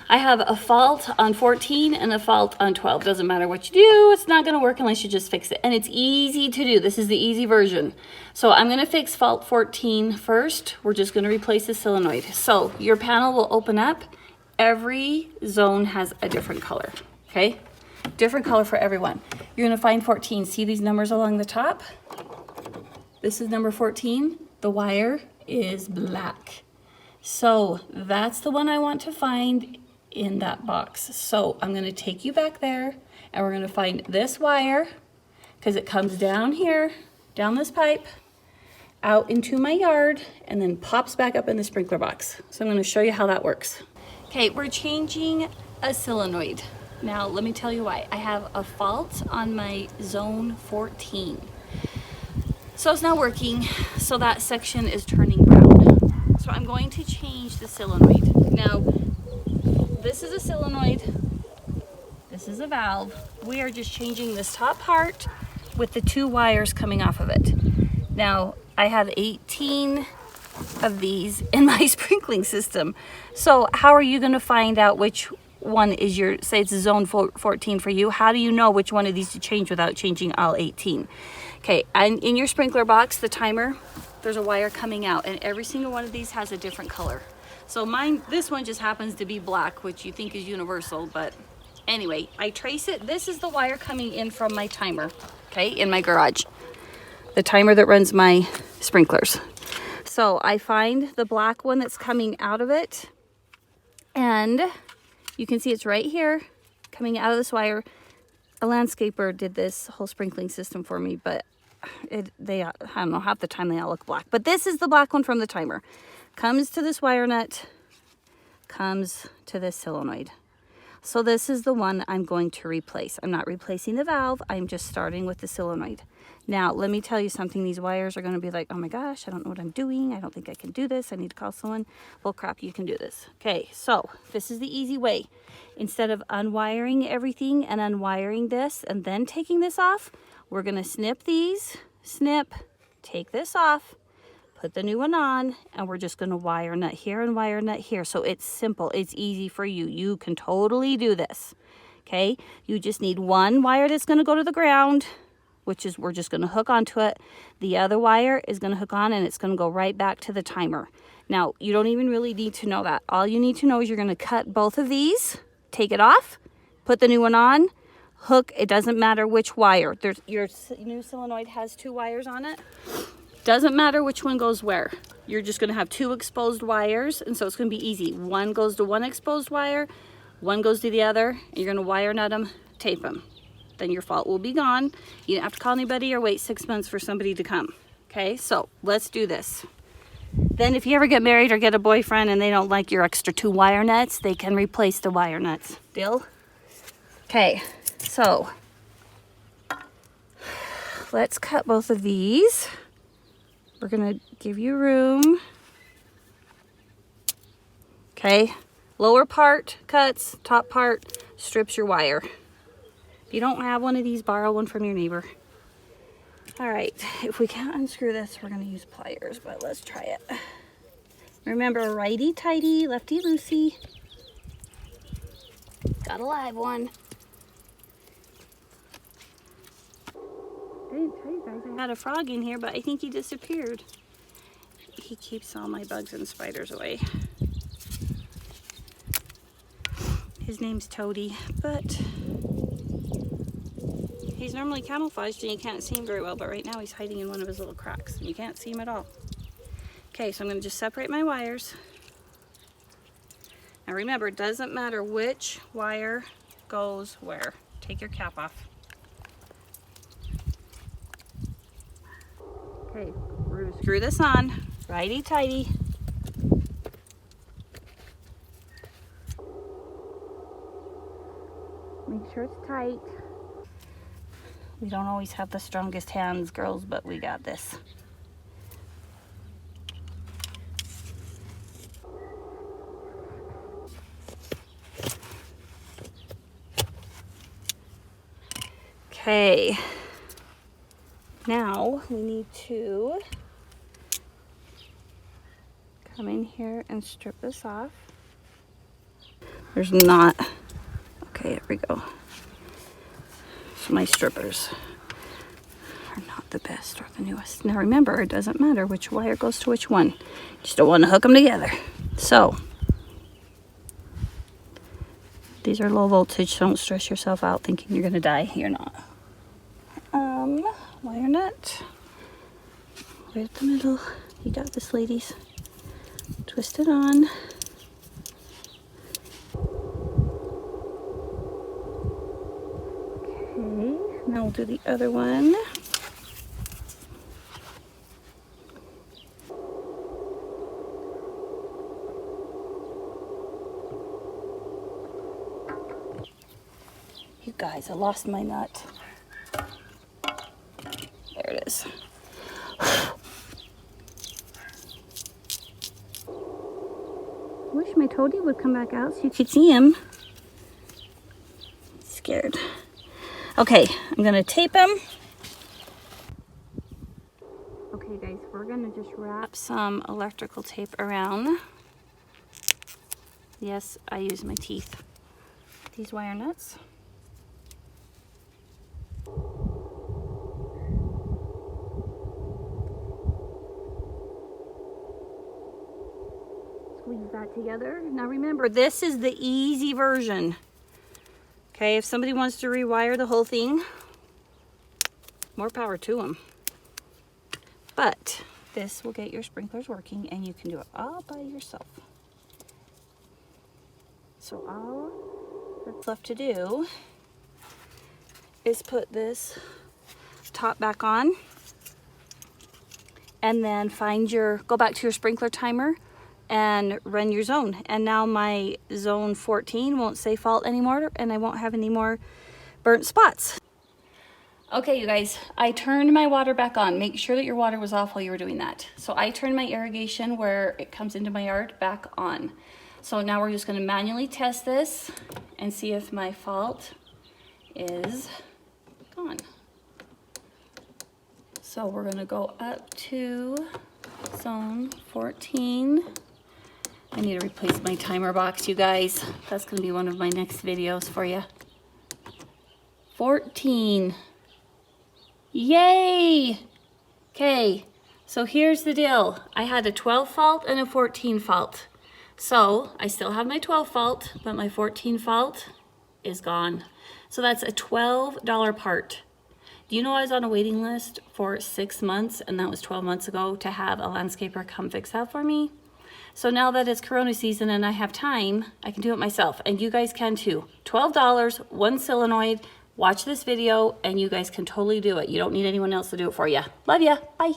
I have a fault on 14 and a fault on 12. Doesn't matter what you do, it's not gonna work unless you just fix it. And it's easy to do. This is the easy version. So I'm gonna fix fault 14 first. We're just gonna replace the solenoid. So your panel will open up. Every zone has a different color, okay? Different color for everyone. You're gonna find 14. See these numbers along the top? This is number 14. The wire is black. So that's the one I want to find in that box. So I'm gonna take you back there and we're gonna find this wire because it comes down here, down this pipe, out into my yard, and then pops back up in the sprinkler box. So I'm gonna show you how that works. Okay, we're changing a solenoid. Now let me tell you why. I have a fault on my zone 14. So it's not working, so that section is turning brown. So I'm going to change the solenoid. Now, this is a solenoid, this is a valve. We are just changing this top part with the 2 wires coming off of it. Now, I have 18 of these in my sprinkling system. So how are you gonna find out which one is your, say it's zone 14 for you, how do you know which one of these to change without changing all 18? Okay, and in your sprinkler box, the timer, there's a wire coming out, and every single one of these has a different color. So mine, this one just happens to be black, which you think is universal, but anyway, I trace it. This is the wire coming in from my timer, okay, in my garage. The timer that runs my sprinklers. So I find the black one that's coming out of it, and you can see it's right here, coming out of this wire. A landscaper did this whole sprinkling system for me, but I don't know, half the time they all look black. But this is the black one from the timer. Comes to this wire nut, comes to this solenoid. So this is the one I'm going to replace. I'm not replacing the valve, I'm just starting with the solenoid. Now, let me tell you something. These wires are going to be like, oh my gosh, I don't know what I'm doing. I don't think I can do this. I need to call someone. Well, crap, you can do this. Okay, so this is the easy way. Instead of unwiring everything and unwiring this and then taking this off, we're going to snip these, snip, take this off, put the new one on, and we're just going to wire nut here and wire nut here. So it's simple. It's easy for you. You can totally do this. Okay, you just need one wire that's going to go to the ground, which is we're just going to hook onto it. The other wire is going to hook on and it's going to go right back to the timer. Now, you don't even really need to know that. All you need to know is you're going to cut both of these, take it off, put the new one on, hook. It doesn't matter which wire. Your new solenoid has 2 wires on it. Doesn't matter which one goes where. You're just going to have 2 exposed wires, and so it's going to be easy. One goes to one exposed wire, one goes to the other, and you're going to wire nut them, tape them. Then your fault will be gone. You don't have to call anybody or wait 6 months for somebody to come. Okay, so let's do this. Then if you ever get married or get a boyfriend and they don't like your extra 2 wire nuts, they can replace the wire nuts. Deal? Okay, so let's cut both of these. We're gonna give you room. Okay, lower part cuts, top part strips your wire. If you don't have one of these, borrow one from your neighbor. All right, if we can't unscrew this, we're gonna use pliers, but let's try it. Remember, righty-tighty, lefty-loosey. Got a live one. I didn't tell you guys I had a frog in here, but I think he disappeared. He keeps all my bugs and spiders away. His name's Toady, but he's normally camouflaged and you can't see him very well, but right now he's hiding in one of his little cracks and you can't see him at all. Okay, so I'm going to just separate my wires. Now remember, it doesn't matter which wire goes where. Take your cap off. Okay, we're going to screw this on, righty-tighty. Make sure it's tight. We don't always have the strongest hands, girls, but we got this. Okay, now we need to come in here and strip this off. There's not. Okay, here we go. So my strippers are not the best or the newest. Now remember, it doesn't matter which wire goes to which one. You just don't want to hook them together. So these are low voltage. Don't stress yourself out thinking you're gonna die. You're not. Wire nut. Right at the middle. You got this, ladies. Twist it on. Okay, now we'll do the other one. You guys, I lost my nut. There it is. Wish my toady would come back out so you could see him. Scared. Okay, I'm gonna tape him. Okay guys, we're gonna just wrap some electrical tape around. Yes, I use my teeth. These wire nuts. Squeeze that together. Now remember, this is the easy version. Okay, if somebody wants to rewire the whole thing, more power to them. But this will get your sprinklers working and you can do it all by yourself. So all that's left to do is put this top back on and then go back to your sprinkler timer and run your zone. And now my zone 14 won't say fault anymore and I won't have any more burnt spots. Okay, you guys, I turned my water back on. Make sure that your water was off while you were doing that. So I turned my irrigation where it comes into my yard back on. So now we're just going to manually test this and see if my fault is gone. So we're going to go up to zone 14. I need to replace my timer box, you guys. That's going to be one of my next videos for you. 14. Yay! Okay, so here's the deal. I had a 12 fault and a 14 fault. So I still have my 12 fault, but my 14 fault is gone. So that's a $12 part. Do you know I was on a waiting list for 6 months, and that was 12 months ago, to have a landscaper come fix that for me? So now that it's Corona season and I have time, I can do it myself, and you guys can too. $12, one solenoid. Watch this video and you guys can totally do it. You don't need anyone else to do it for you. Love ya. Bye.